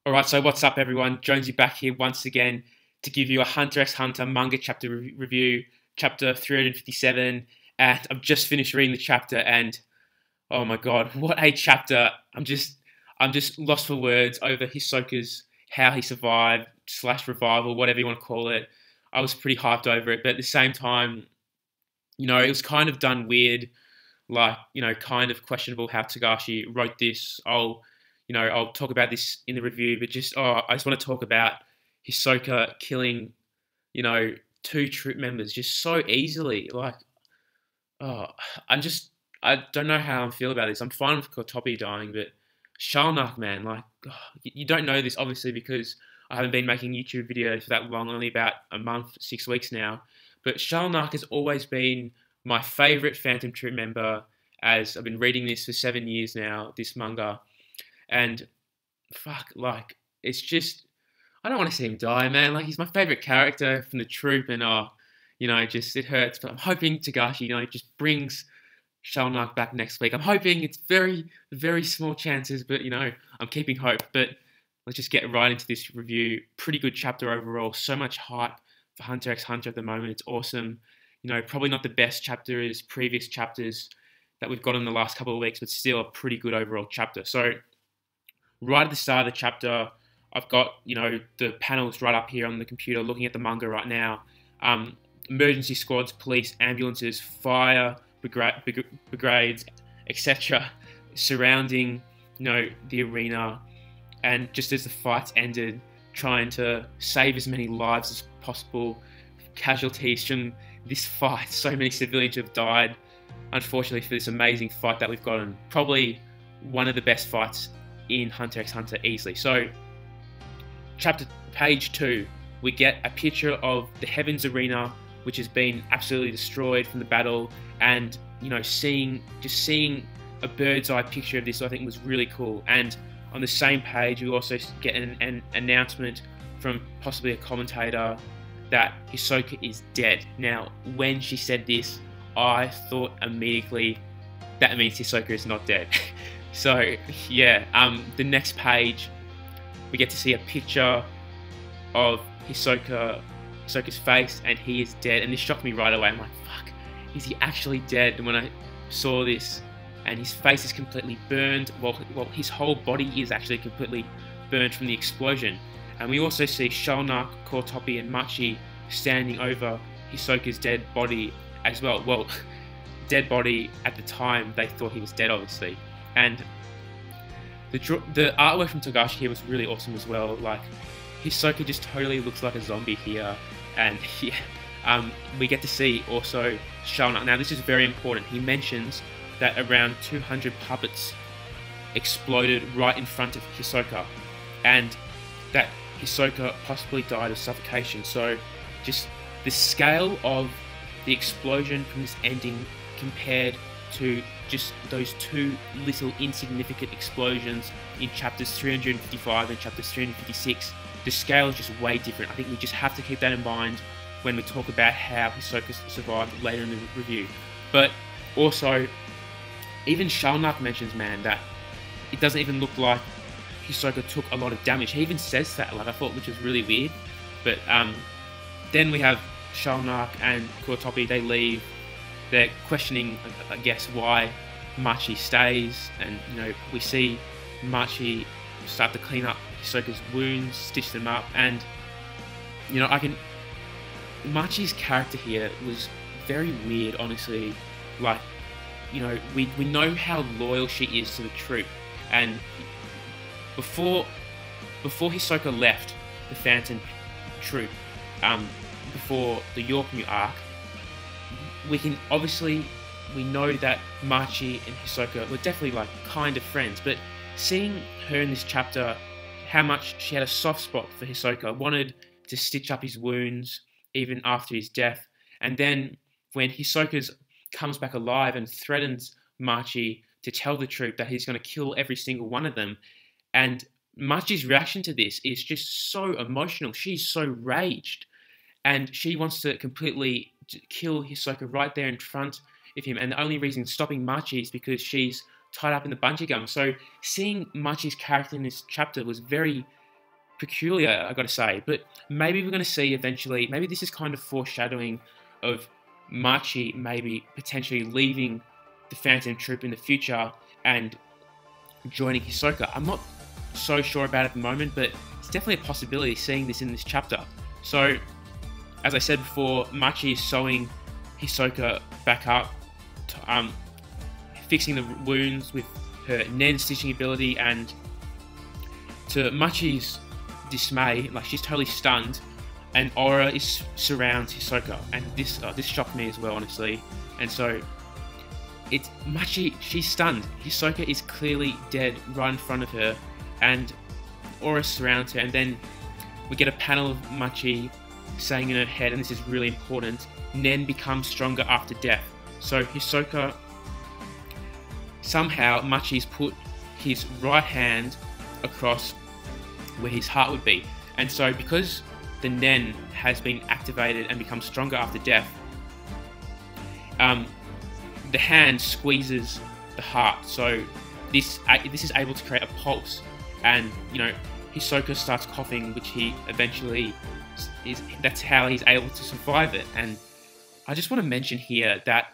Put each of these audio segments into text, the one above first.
All right, so what's up, everyone? Jonesy back here once again to give you a Hunter x Hunter manga chapter review, chapter 357. And I've just finished reading the chapter, and oh my god, what a chapter! I'm just lost for words over Hisoka's how he survived / revival, whatever you want to call it. I was pretty hyped over it, but at the same time, it was kind of done weird, like, kind of questionable how Togashi wrote this. I'll talk about this in the review, but I just want to talk about Hisoka killing, two troop members just so easily. Like, oh, I don't know how I feel about this. I'm fine with Kotopi dying, but Shalnark, man, like, you don't know this obviously because I haven't been making YouTube videos for that long, only about a month, 6 weeks now. But Shalnark has always been my favourite Phantom Troop member, as I've been reading this for 7 years now, this manga. And fuck, like, it's just, I don't want to see him die, man. Like, he's my favourite character from the troop, and it hurts. But I'm hoping Togashi, just brings Shalnark back next week. I'm hoping. It's very, very small chances, but I'm keeping hope. But let's just get right into this review. Pretty good chapter overall. So much hype for Hunter x Hunter at the moment. It's awesome. Probably not the best chapter as previous chapters that we've got in the last couple of weeks, but still a pretty good overall chapter. So right at the start of the chapter, I've got, the panels right up here on the computer looking at the manga right now. Emergency squads, police, ambulances, fire brigades, etc. surrounding, the arena. And just as the fights ended, trying to save as many lives as possible. Casualties from this fight. So many civilians have died, unfortunately, for this amazing fight that we've gotten. Probably one of the best fights in Hunter x Hunter easily. So, page 2, we get a picture of the Heavens Arena, which has been absolutely destroyed from the battle, and seeing a bird's eye picture of this, I think, was really cool. And on the same page, we also get an announcement from possibly a commentator that Hisoka is dead. Now, when she said this, I thought immediately that means Hisoka is not dead. So, yeah, the next page, we get to see a picture of Hisoka's face, and he is dead. And this shocked me right away. I'm like, fuck, is he actually dead? And when I saw this, and his face is completely burned, well, his whole body is actually completely burned from the explosion. And we also see Shalnark, Kotopi, and Machi standing over Hisoka's dead body as well. Well, dead body at the time, they thought he was dead, obviously. And the artwork from Togashi here was really awesome as well. Like, Hisoka just totally looks like a zombie here. And yeah, we get to see also Shalnark. Now, this is very important. He mentions that around 200 puppets exploded right in front of Hisoka, and that Hisoka possibly died of suffocation. So just the scale of the explosion from this ending compared to just those two little insignificant explosions in chapters 355 and chapters 356, the scale is just way different. I think we just have to keep that in mind when we talk about how Hisoka survived later in the review. But also, even Shalnark mentions, man, that it doesn't even look like Hisoka took a lot of damage. He even says that, like, I thought, which was really weird. But then we have Shalnark and Kotopi. They leave. They're questioning, I guess, why Machi stays. And, we see Machi start to clean up Hisoka's wounds, stitch them up. And, Machi's character here was very weird, honestly. Like, we know how loyal she is to the troop, and before Hisoka left the Phantom troop, before the Yorkmu arc, we know that Machi and Hisoka were definitely, like, kind of friends. But seeing her in this chapter, how much she had a soft spot for Hisoka, wanted to stitch up his wounds even after his death, and then when Hisoka comes back alive and threatens Machi to tell the troop that he's going to kill every single one of them. And Machi's reaction to this is just so emotional. She's so raged. And she wants to completely kill Hisoka right there in front of him. And the only reason stopping Machi is because she's tied up in the bungee gum. So seeing Machi's character in this chapter was very peculiar, I gotta say. But maybe we're gonna see eventually, maybe this is kind of foreshadowing of Machi maybe potentially leaving the Phantom Troop in the future and joining Hisoka. I'm not so sure about it at the moment, but it's definitely a possibility seeing this in this chapter. So, as I said before, Machi is sewing Hisoka back up, fixing the wounds with her Nen stitching ability, and to Machi's dismay, like, she's totally stunned, and Aura surrounds Hisoka, and this shocked me as well, honestly. And so it's Machi, she's stunned. Hisoka is clearly dead right in front of her, and Aura surrounds her, and then we get a panel of Machi saying in her head, and this is really important, Nen becomes stronger after death. So Hisoka, somehow Machi's put his right hand across where his heart would be. And so because the Nen has been activated and becomes stronger after death, the hand squeezes the heart. So this is able to create a pulse, and Hisoka starts coughing, which he eventually that's how he's able to survive it. And I just want to mention here that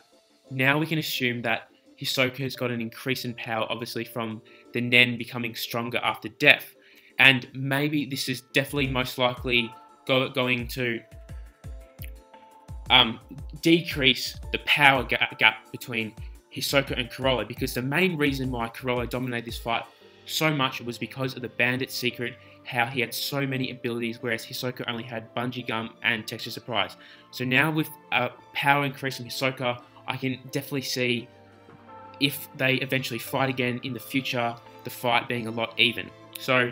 now we can assume that Hisoka has got an increase in power, obviously from the Nen becoming stronger after death, and maybe this is definitely most likely going to decrease the power gap between Hisoka and Corolla, because the main reason why Corolla dominated this fight so much was because of the Bandit secret, how he had so many abilities, whereas Hisoka only had Bungee Gum and Texture Surprise. So now with power increase from Hisoka, I can definitely see, if they eventually fight again in the future, the fight being a lot even. So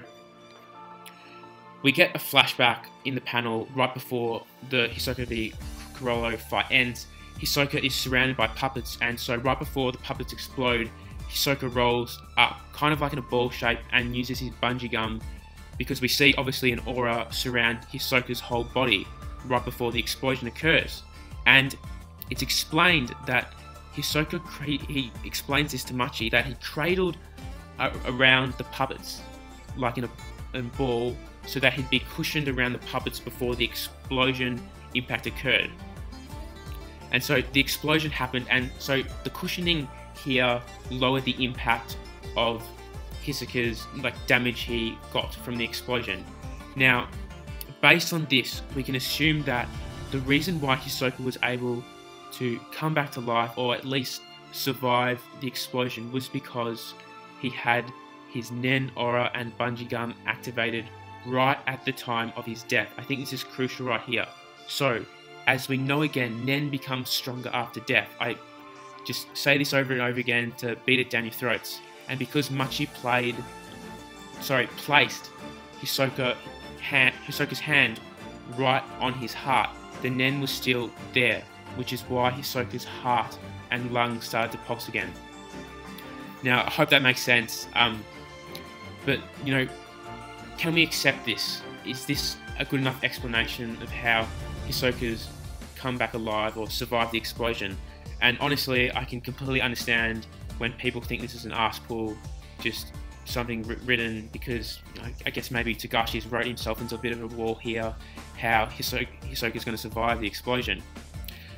we get a flashback in the panel right before the Hisoka v Corolla fight ends. Hisoka is surrounded by puppets, and so right before the puppets explode, Hisoka rolls up, kind of like in a ball shape, and uses his Bungee Gum, because we see obviously an aura surround Hisoka's whole body right before the explosion occurs. And it's explained that Hisoka, he explains this to Machi, that he cradled around the puppets like in a ball, so that he'd be cushioned around the puppets before the explosion impact occurred. And so the explosion happened, and so the cushioning here lowered the impact of Hisoka's damage he got from the explosion. Now, based on this, we can assume that the reason why Hisoka was able to come back to life, or at least survive the explosion, was because he had his Nen, Aura, and Bungee Gum activated right at the time of his death. I think this is crucial right here. So, as we know again, Nen becomes stronger after death. I just say this over and over again to beat it down your throats. And because Machi placed Hisoka's hand right on his heart, the Nen was still there, which is why Hisoka's heart and lungs started to pulse again. Now, I hope that makes sense. But, can we accept this? Is this a good enough explanation of how Hisoka's come back alive or survived the explosion? And honestly, I can completely understand when people think this is an arse pull, just something written because I guess maybe Togashi's wrote himself into a bit of a wall here, how Hisoka's going to survive the explosion.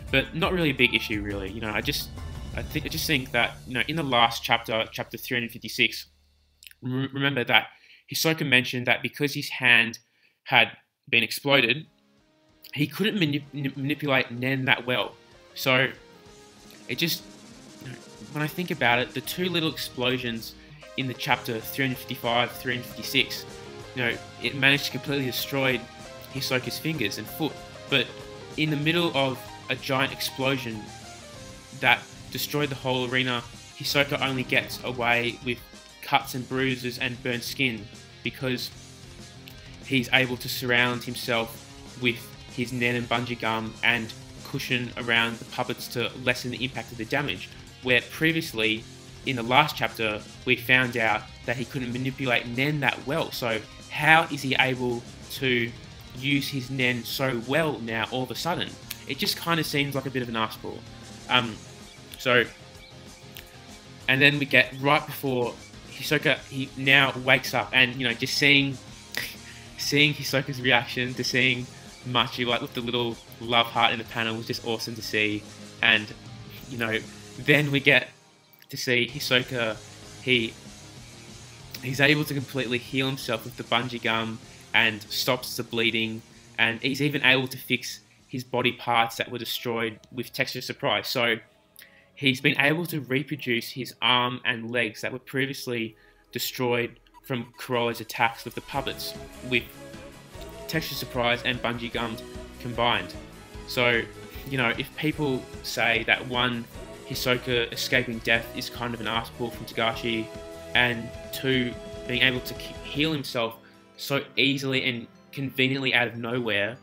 But not really a big issue, really. I just think that in the last chapter, chapter 356, remember that Hisoka mentioned that because his hand had been exploded, he couldn't manipulate Nen that well. So it just, when I think about it, the two little explosions in the chapter 355, 356, it managed to completely destroy Hisoka's fingers and foot. But in the middle of a giant explosion that destroyed the whole arena, Hisoka only gets away with cuts and bruises and burnt skin because he's able to surround himself with his Nen and Bungee Gum and cushion around the puppets to lessen the impact of the damage. Where previously, in the last chapter, we found out that he couldn't manipulate Nen that well. So how is he able to use his Nen so well now all of a sudden? It just kind of seems like a bit of an arse pull. And then we get right before Hisoka, he now wakes up, and just seeing seeing Hisoka's reaction to seeing Machi like with the little love heart in the panel was just awesome to see. And you know, then we get to see Hisoka. He's able to completely heal himself with the bungee gum and stops the bleeding, and he's even able to fix his body parts that were destroyed with Texture Surprise. So he's been able to reproduce his arm and legs that were previously destroyed from Corolla's attacks with the puppets, with Texture Surprise and bungee gums combined. So, you know, if people say that one, Hisoka escaping death is kind of an ass pull from Togashi, and two, being able to heal himself so easily and conveniently out of nowhere,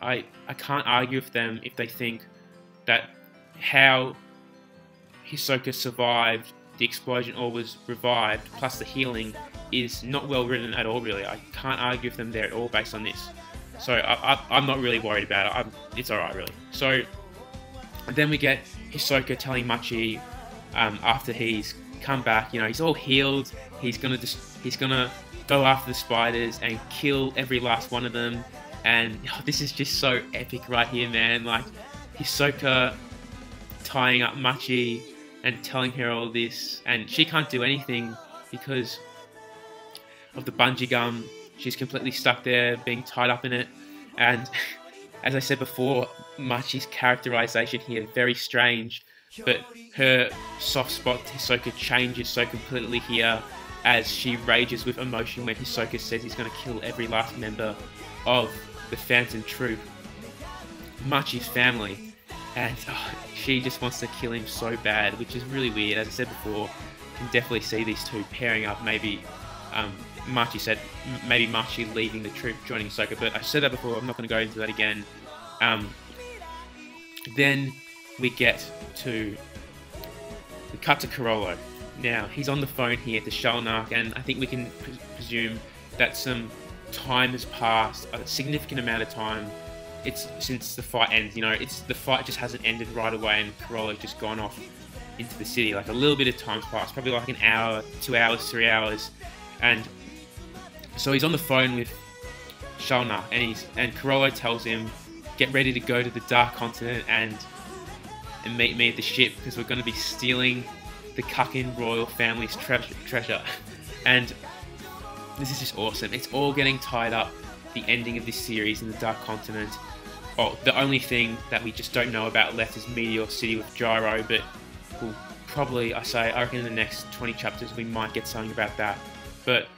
I can't argue with them if they think that how Hisoka survived the explosion or was revived, plus the healing, is not well written at all, really. I can't argue with them there at all based on this. So I'm not really worried about it. It's alright, really. So then we get Hisoka telling Machi, after he's come back, you know, he's all healed, he's gonna go after the spiders and kill every last one of them. And this is just so epic right here, man. Like, Hisoka tying up Machi and telling her all this, and she can't do anything because of the bungee gum. She's completely stuck there, being tied up in it. And as I said before, Machi's characterization here, very strange, but her soft spot to Hisoka changes so completely here as she rages with emotion when Hisoka says he's going to kill every last member of the Phantom Troop, Machi's family. And she just wants to kill him so bad, which is really weird. As I said before, you can definitely see these two pairing up. Maybe Machi said, maybe Machi leaving the troop, joining Hisoka, but I said that before, I'm not going to go into that again. Then we cut to Corolla. Now, he's on the phone here to Shalnark, and I think we can presume that some time has passed, a significant amount of time. It's since the fight ends, you know, the fight just hasn't ended right away, and Corolla's just gone off into the city. Like, a little bit of time's passed, probably like an hour, 2 hours, 3 hours, and so he's on the phone with Shalnark, and Corolla tells him, get ready to go to the Dark Continent and meet me at the ship, because we're going to be stealing the Kakin royal family's treasure. And this is just awesome. It's all getting tied up, the ending of this series in the Dark Continent. Oh, the only thing that we just don't know about left is Meteor City with Gyro, but we'll probably, I reckon in the next 20 chapters we might get something about that. But,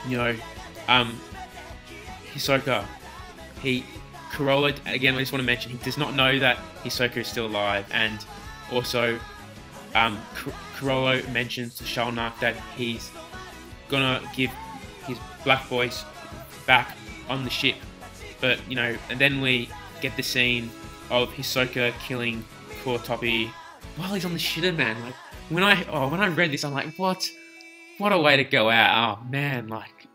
you know, Hisoka, Corolla, again, I just want to mention, he does not know that Hisoka is still alive, and also Corolla mentions to Shalnark that he's gonna give his black boys back on the ship. But, you know, and then we get the scene of Hisoka killing Kurotopi while he's on the shitter, man. Like, when I read this, I'm like, what a way to go out. Oh man, like,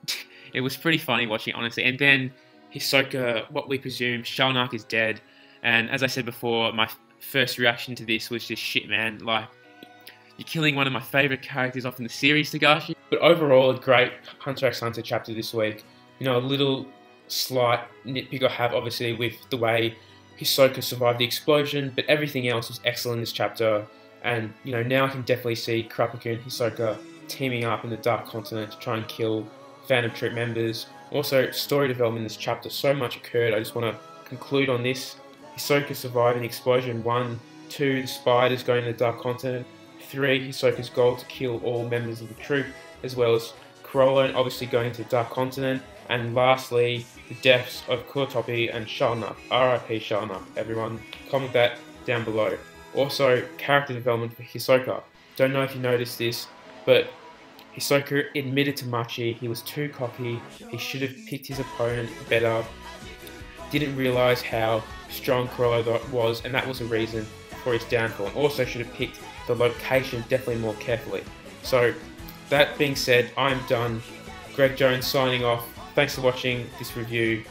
it was pretty funny watching it, honestly. And then Hisoka, what we presume, Shalnark is dead. And as I said before, my first reaction to this was just, shit, man, like, you're killing one of my favourite characters off in the series, Togashi. But overall, a great Hunter x Hunter chapter this week. You know, a little slight nitpick I have, obviously, with the way Hisoka survived the explosion, but everything else was excellent in this chapter. And, you know, now I can definitely see Kurapika and Hisoka teaming up in the Dark Continent to try and kill Phantom Troop members. Also, story development in this chapter, so much occurred. I just want to conclude on this. Hisoka surviving the explosion. 1, 2, the spiders going to the Dark Continent. 3, Hisoka's goal to kill all members of the troop, as well as Corolla obviously going to the Dark Continent. And lastly, the deaths of Kurotopi and Shalnark. RIP Shalnark, everyone. Comment that down below. Also, character development for Hisoka. Don't know if you noticed this, but Hisoka admitted to Machi he was too cocky, he should have picked his opponent better, didn't realise how strong Corolla was, and that was the reason for his downfall, and also should have picked the location definitely more carefully. So, that being said, I'm done. Greg Jones signing off. Thanks for watching this review.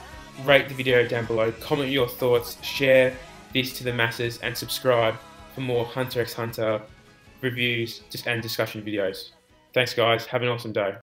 Rate the video down below, comment your thoughts, share this to the masses, and subscribe for more Hunter x Hunter reviews and discussion videos. Thanks guys, have an awesome day.